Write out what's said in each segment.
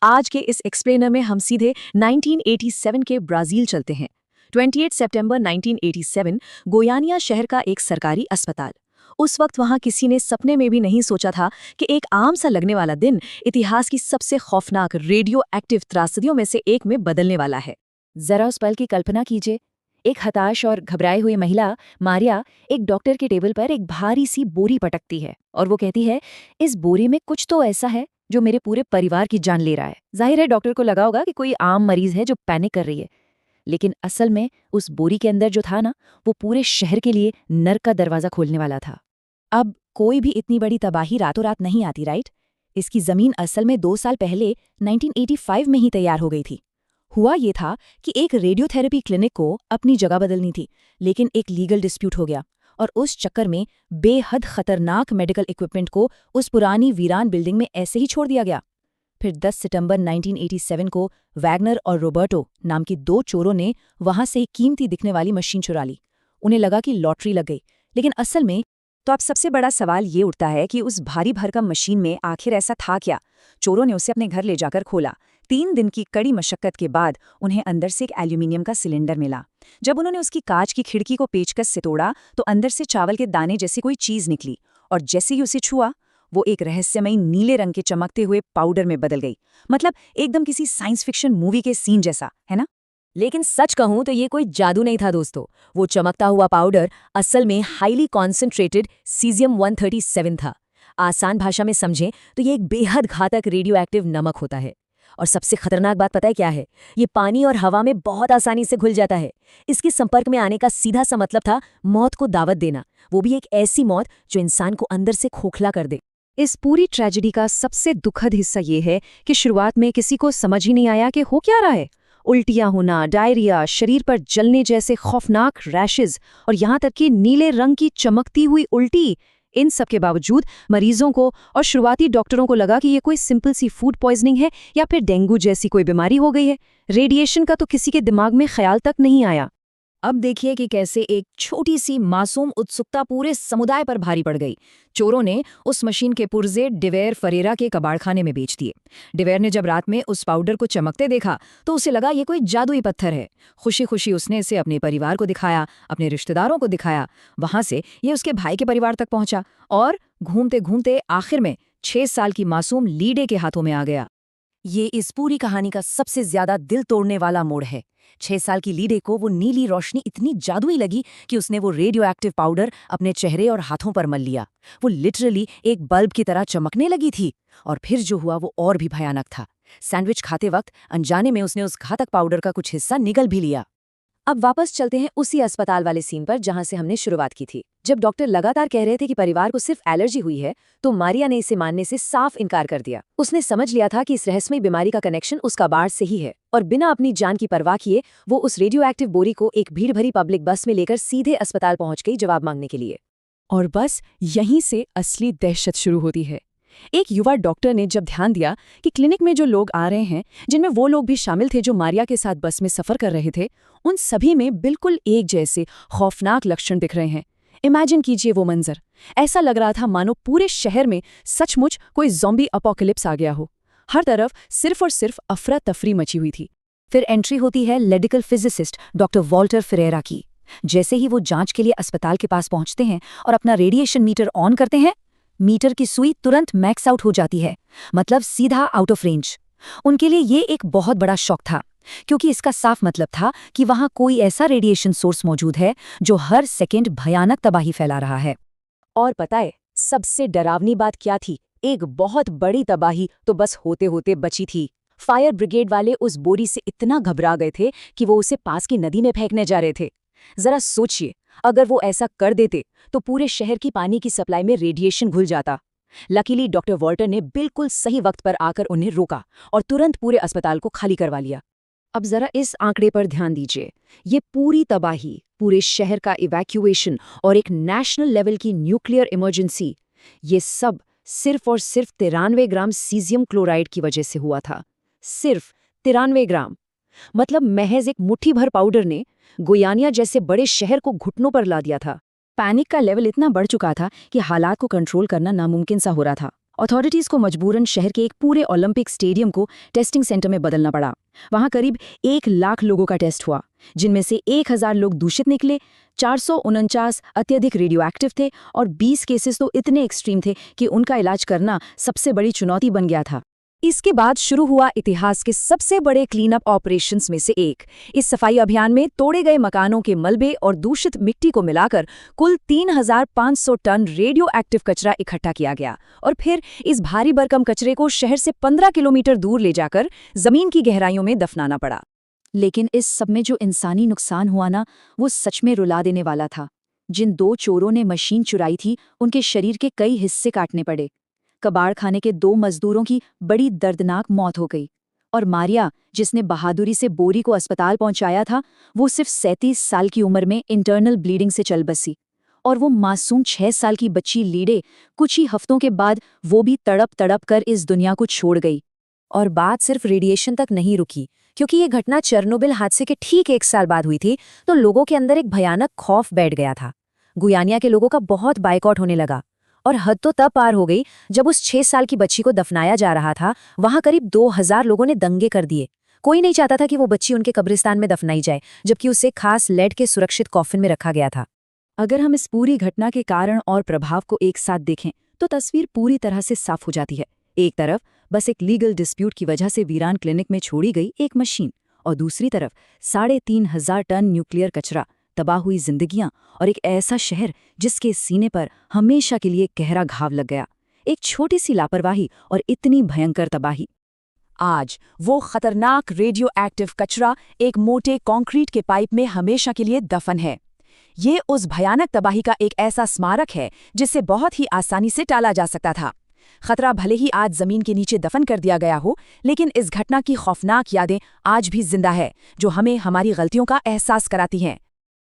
आज के इस एक्सप्लेनर में हम सीधे 1987 के ब्राजील चलते हैं। 28 सितंबर 1987 गोयानिया शहर का एक सरकारी अस्पताल। उस वक्त वहां किसी ने सपने में भी नहीं सोचा था कि एक आम सा लगने वाला दिन इतिहास की सबसे खौफनाक रेडियो एक्टिव त्रासदियों में से एक में बदलने वाला है। जरा उस पल की कल्पना कीजिए। एक हताश और घबराई हुई महिला मारिया एक डॉक्टर के टेबल पर एक भारी सी बोरी पटकती है और वो कहती है, इस बोरी में कुछ तो ऐसा है जो मेरे पूरे परिवार की जान ले रहा है। जाहिर है डॉक्टर को लगा होगा कि कोई आम मरीज है जो पैनिक कर रही है, लेकिन असल में उस बोरी के अंदर जो था ना, वो पूरे शहर के लिए नर्क का दरवाजा खोलने वाला था। अब कोई भी इतनी बड़ी तबाही रातों रात नहीं आती, राइट? इसकी जमीन असल में 2 साल पहले 1985 में ही तैयार हो गई थी। हुआ ये था कि एक रेडियोथेरेपी क्लिनिक को अपनी जगह बदलनी थी, लेकिन एक लीगल डिस्प्यूट हो गया और उस चक्कर में बेहद खतरनाक मेडिकल इक्विपमेंट को उस पुरानी वीरान बिल्डिंग में ऐसे ही छोड़ दिया गया। फिर 10 सितंबर 1987 को वैगनर और रोबर्टो नाम की 2 चोरों ने वहां से एक कीमती दिखने वाली मशीन चुरा ली। उन्हें लगा कि लॉटरी लग गई, लेकिन असल में तो अब सबसे बड़ा सवाल ये उठता है कि उस भारी भरकम मशीन में आखिर ऐसा था क्या। चोरों ने उसे अपने घर ले जाकर खोला। 3 दिन की कड़ी मशक्कत के बाद उन्हें अंदर से एक एल्यूमिनियम का सिलेंडर मिला। जब उन्होंने उसकी कांच की खिड़की को पेचकस से तोड़ा तो अंदर से चावल के दाने जैसी कोई चीज निकली, और जैसे ही उसे छुआ वो एक रहस्यमयी नीले रंग के चमकते हुए पाउडर में बदल गई। मतलब एकदम किसी साइंस फिक्शन मूवी के सीन जैसा, है ना? लेकिन सच कहूं तो ये कोई जादू नहीं था दोस्तों। वो चमकता हुआ पाउडर असल में हाईली कॉन्सेंट्रेटेड सीजियम 137 था। आसान भाषा में समझें तो ये एक बेहद घातक रेडियो एक्टिव नमक होता है। और सबसे खतरनाक बात पता है क्या है? ये पानी और हवा में बहुत आसानी से घुल जाता है। इसके संपर्क में आने का सीधा सा मतलब था मौत को दावत देना, वो भी एक ऐसी मौत जो इंसान को अंदर से खोखला कर दे। इस पूरी ट्रेजेडी का सबसे दुखद हिस्सा ये है कि शुरुआत में किसी को समझ ही नहीं आया कि हो क्या रहा है। उल्टियां होना, डायरिया, शरीर पर जलने जैसे खौफनाक रैशेज और यहाँ तक कि नीले रंग की चमकती हुई उल्टी, इन सब के बावजूद मरीजों को और शुरुआती डॉक्टरों को लगा कि ये कोई सिंपल सी फूड पॉइजनिंग है या फिर डेंगू जैसी कोई बीमारी हो गई है। रेडिएशन का तो किसी के दिमाग में ख्याल तक नहीं आया। अब देखिए कि कैसे एक छोटी सी मासूम उत्सुकता पूरे समुदाय पर भारी पड़ गई। चोरों ने उस मशीन के पुर्जे डिवेर फरेरा के कबाड़खाने में बेच दिए। डिवेर ने जब रात में उस पाउडर को चमकते देखा तो उसे लगा ये कोई जादुई पत्थर है। खुशी खुशी उसने इसे अपने परिवार को दिखाया, अपने रिश्तेदारों को दिखाया। वहां से ये उसके भाई के परिवार तक पहुंचा और घूमते घूमते आखिर में 6 साल की मासूम लीडे के हाथों में आ गया। ये इस पूरी कहानी का सबसे ज्यादा दिल तोड़ने वाला मोड़ है। 6 साल की लीडे को वो नीली रोशनी इतनी जादुई लगी कि उसने वो रेडियो एक्टिव पाउडर अपने चेहरे और हाथों पर मल लिया। वो लिटरली एक बल्ब की तरह चमकने लगी थी। और फिर जो हुआ वो और भी भयानक था। सैंडविच खाते वक्त अनजाने में उसने उस घातक पाउडर का कुछ हिस्सा निगल भी लिया। अब वापस चलते हैं उसी अस्पताल वाले सीन पर जहां से हमने शुरुआत की थी। जब डॉक्टर लगातार कह रहे थे कि परिवार को सिर्फ एलर्जी हुई है, तो मारिया ने इसे मानने से साफ इनकार कर दिया। उसने समझ लिया था कि इस रहस्यमयी बीमारी का कनेक्शन उसका बाढ़ से ही है, और बिना अपनी जान की परवाह किए वो उस रेडियो एक्टिव बोरी को एक भीड़ भरी पब्लिक बस में लेकर सीधे अस्पताल पहुंच गई जवाब मांगने के लिए। और बस यहीं से असली दहशत शुरू होती है। एक युवा डॉक्टर ने जब ध्यान दिया कि क्लिनिक में जो लोग आ रहे हैं, जिनमें वो लोग भी शामिल थे जो मारिया के साथ बस में सफर कर रहे थे, उन सभी में बिल्कुल एक जैसे खौफनाक लक्षण दिख रहे हैं। इमेजिन कीजिए वो मंजर। ऐसा लग रहा था मानो पूरे शहर में सचमुच कोई ज़ॉम्बी अपोकलिप्स आ गया हो। हर तरफ सिर्फ और सिर्फ अफरा तफरी मची हुई थी। फिर एंट्री होती है medical physicist doctor Walter Ferreira की। जैसे ही वो जांच के लिए अस्पताल के पास पहुंचते हैं और अपना रेडिएशन मीटर ऑन करते हैं, मीटर की सुई तुरंत मैक्स आउट हो जाती है, मतलब सीधा आउट ऑफ रेंज। उनके लिए ये एक बहुत बड़ा शॉक था, क्योंकि इसका साफ मतलब था कि वहां कोई ऐसा रेडिएशन सोर्स मौजूद है जो हर सेकेंड भयानक तबाही फैला रहा है। और पता है सबसे डरावनी बात क्या थी? एक बहुत बड़ी तबाही तो बस होते होते बची थी। फायर ब्रिगेड वाले उस बोरी से इतना घबरा गए थे कि वो उसे पास की नदी में फेंकने जा रहे थे। जरा सोचिए, अगर वो ऐसा कर देते तो पूरे शहर की पानी की सप्लाई में रेडिएशन घुल जाता। लकीली डॉक्टर वॉल्टर ने बिल्कुल सही वक्त पर आकर उन्हें रोका और तुरंत पूरे अस्पताल को खाली करवा लिया। अब जरा इस आंकड़े पर ध्यान दीजिए। ये पूरी तबाही, पूरे शहर का इवैक्यूएशन और एक नेशनल लेवल की न्यूक्लियर इमरजेंसी, ये सब सिर्फ और सिर्फ 93 ग्राम सीजियम क्लोराइड की वजह से हुआ था। सिर्फ 93 ग्राम। मतलब महज एक मुट्ठी भर पाउडर ने गोयानिया जैसे बड़े शहर को घुटनों पर ला दिया था। पैनिक का लेवल इतना बढ़ चुका था कि हालात को कंट्रोल करना नामुमकिन सा हो रहा था। अथॉरिटीज को मजबूरन शहर के एक पूरे ओलंपिक स्टेडियम को टेस्टिंग सेंटर में बदलना पड़ा। वहां करीब 1 लाख लोगों का टेस्ट हुआ, जिनमें से 1000 लोग दूषित निकले, 449 अत्यधिक रेडियो एक्टिव थे और 20 केसेस तो इतने एक्सट्रीम थे कि उनका इलाज करना सबसे बड़ी चुनौती बन गया था। इसके बाद शुरू हुआ इतिहास के सबसे बड़े क्लीन अप ऑपरेशंस में से एक। इस सफाई अभियान में तोड़े गए मकानों के मलबे और दूषित मिट्टी को मिलाकर कुल 3500 टन रेडियो एक्टिव कचरा इकट्ठा किया गया और फिर इस भारी भरकम कचरे को शहर से 15 किलोमीटर दूर ले जाकर जमीन की गहराइयों में दफनाना पड़ा। लेकिन इस सब में जो इंसानी नुकसान हुआ ना, वो सच में रुला देने वाला था। जिन 2 चोरों ने मशीन चुराई थी, उनके शरीर के कई हिस्से काटने पड़े। कबाड़ खाने के 2 मजदूरों की बड़ी दर्दनाक मौत हो गई और मारिया, जिसने बहादुरी से बोरी को अस्पताल पहुंचाया था, वो सिर्फ 37 साल की उम्र में इंटरनल ब्लीडिंग से चल बसी। और वो मासूम 6 साल की बच्ची लीडे कुछ ही हफ्तों के बाद वो भी तड़प तड़प कर इस दुनिया को छोड़ गई। और बात सिर्फ रेडिएशन तक नहीं रुकी, क्योंकि ये घटना चेरनोबिल हादसे के ठीक 1 साल बाद हुई थी, तो लोगों के अंदर एक भयानक खौफ बैठ गया था। गुयानिया के लोगों का बहुत बायकॉट होने लगा और हद तो तब पार हो गई जब उस 6 साल की बच्ची को दफनाया जा रहा था, वहां करीब 2000 लोगों ने दंगे कर दिए। कोई नहीं चाहता था कि वो बच्ची उनके कब्रिस्तान में दफनाई जाए, जबकि उसे खास लेड के सुरक्षित कॉफिन में रखा गया था। अगर हम इस पूरी घटना के कारण और प्रभाव को एक साथ देखें तो तस्वीर पूरी तरह से साफ हो जाती है। एक तरफ बस एक लीगल डिस्प्यूट की वजह से वीरान क्लिनिक में छोड़ी गई एक मशीन, और दूसरी तरफ 3500 टन न्यूक्लियर कचरा, तबाह हुई जिंदगियां और एक ऐसा शहर जिसके सीने पर हमेशा के लिए गहरा घाव लग गया। एक छोटी सी लापरवाही और इतनी भयंकर तबाही। आज वो खतरनाक रेडियो एक्टिव कचरा एक मोटे कंक्रीट के पाइप में हमेशा के लिए दफन है। ये उस भयानक तबाही का एक ऐसा स्मारक है जिसे बहुत ही आसानी से टाला जा सकता था। खतरा भले ही आज जमीन के नीचे दफन कर दिया गया हो, लेकिन इस घटना की खौफनाक यादें आज भी जिंदा है, जो हमें हमारी गलतियों का एहसास कराती हैं।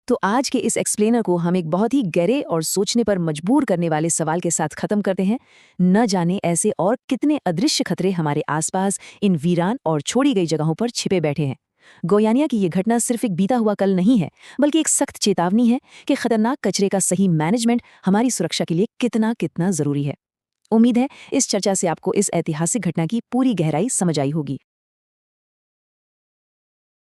तो आज के इस एक्सप्लेनर को हम एक बहुत ही गहरे और सोचने पर मजबूर करने वाले सवाल के साथ खत्म करते हैं। न जाने ऐसे और कितने अदृश्य खतरे हमारे आसपास इन वीरान और छोड़ी गई जगहों पर छिपे बैठे हैं। गोयानिया की ये घटना सिर्फ एक बीता हुआ कल नहीं है, बल्कि एक सख्त चेतावनी है कि खतरनाक कचरे का सही मैनेजमेंट हमारी सुरक्षा के लिए कितना कितना जरूरी है। उम्मीद है इस चर्चा से आपको इस ऐतिहासिक घटना की पूरी गहराई समझ आई होगी।